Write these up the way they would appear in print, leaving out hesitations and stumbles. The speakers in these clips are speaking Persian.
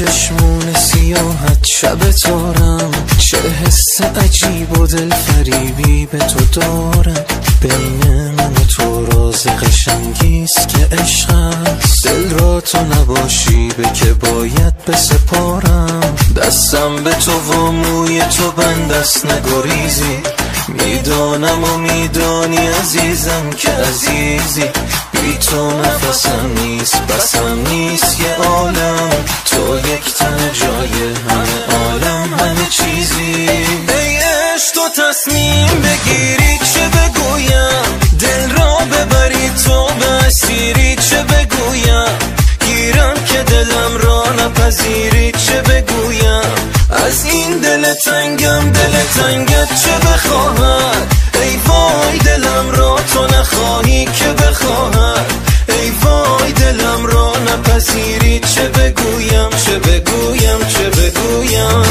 چشمون سیاحت شب تارم، چه حس عجیب و دل فریبی به تو دارم. بین من و تو راز قشنگیست که عشق است، دل را تو نباشی به که باید بسپارم. دستم به تو و موی تو بند است نگریزی، میدانم و میدانی عزیزم که عزیزی. بی تو نفسم نیست بسم نیست یه عالم، تو یک تن جای همه عالم همه چیزی. ای عشق تو تصمیم بگیری چه بگویم، دل را ببری تو به اسیری چه بگویم. گیرم که دلم را نپذیری چه بگویم، از این دل تنگم دل تنگت چه بخواهد. ای وای دلم را تو نخواهی که بخواهد، ای وای دلم را نپذیری چه بگویم چه بگویم چه بگویم.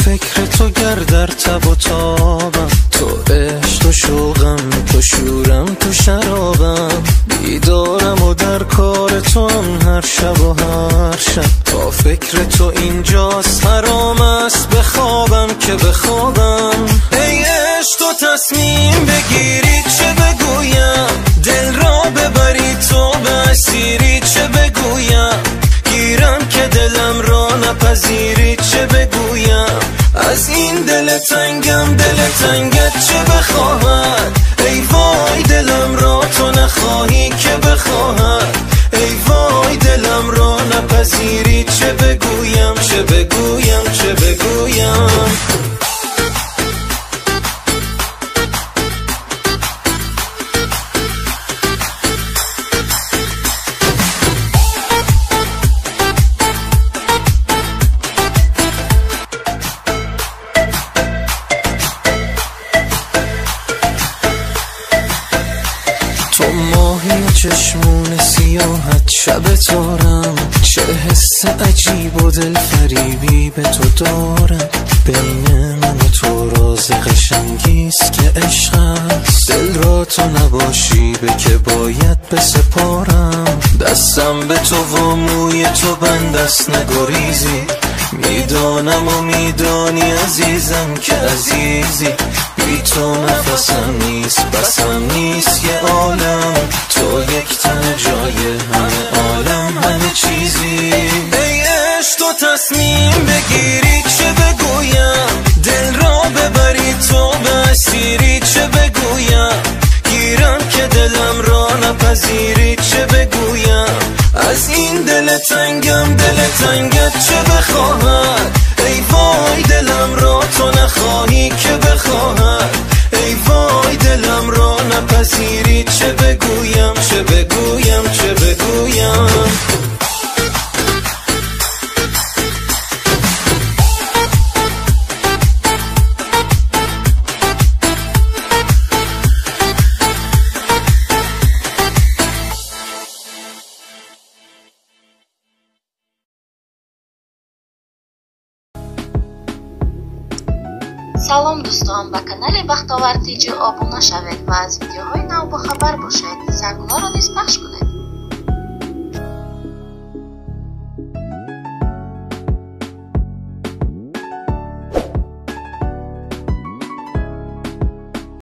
فکر تو گر در تب و تابم، تو عشق و شوقم تو شورم تو شرابم. بیدارم و در کار تو هم هر شب و هر شب، تا فکر تو اینجاست حرام است بخوابم که بخوابم. ای عشق تو تصمیم بگیری چه بگویم، دل را ببری تو به اسیری چه بگویم. گیرم که دلم را نپذیری چه بگویم، از این دل تنگم دل تنگت چه بخواهد. ای وای دلم را تو نخواهی که بخواهد، ای وای دلم را نپذیری چه بگویم چه بگویم چه بگویم. تو ماهی و چشمون سیاحت شب تارم، چه حس عجیب و دل فریبی به تو دارم. بین من و تو راز قشنگیست که عشق است، دل را تو نباشی به که باید بسپارم. دستم به تو و موی تو بند است نگریزی، میدانم و میدانی عزیزم که عزیزی. بی تو نفسم نیست بسم نیست یه عالم، تو یک تن جای همه عالم همه چیزی. ای عشق تو تصمیم بگیری چه بگویم، دل را ببری تو به اسیری چه بگویم. گیرم که دلم را نپذیری چه بگویم، از این دل تنگم دل تنگت چه بخواهد. ای وای دلم را تو نخواهی که بخواهد، ای وای دلم را نپذیری چه بگویم چه بگویم چه بگویم. салом дӯстон, ба канали Бахтовар Тиҷи обуна шавед ва аз видеоҳои нав бохабар бошед. Зангҳоро низ пахш кунед.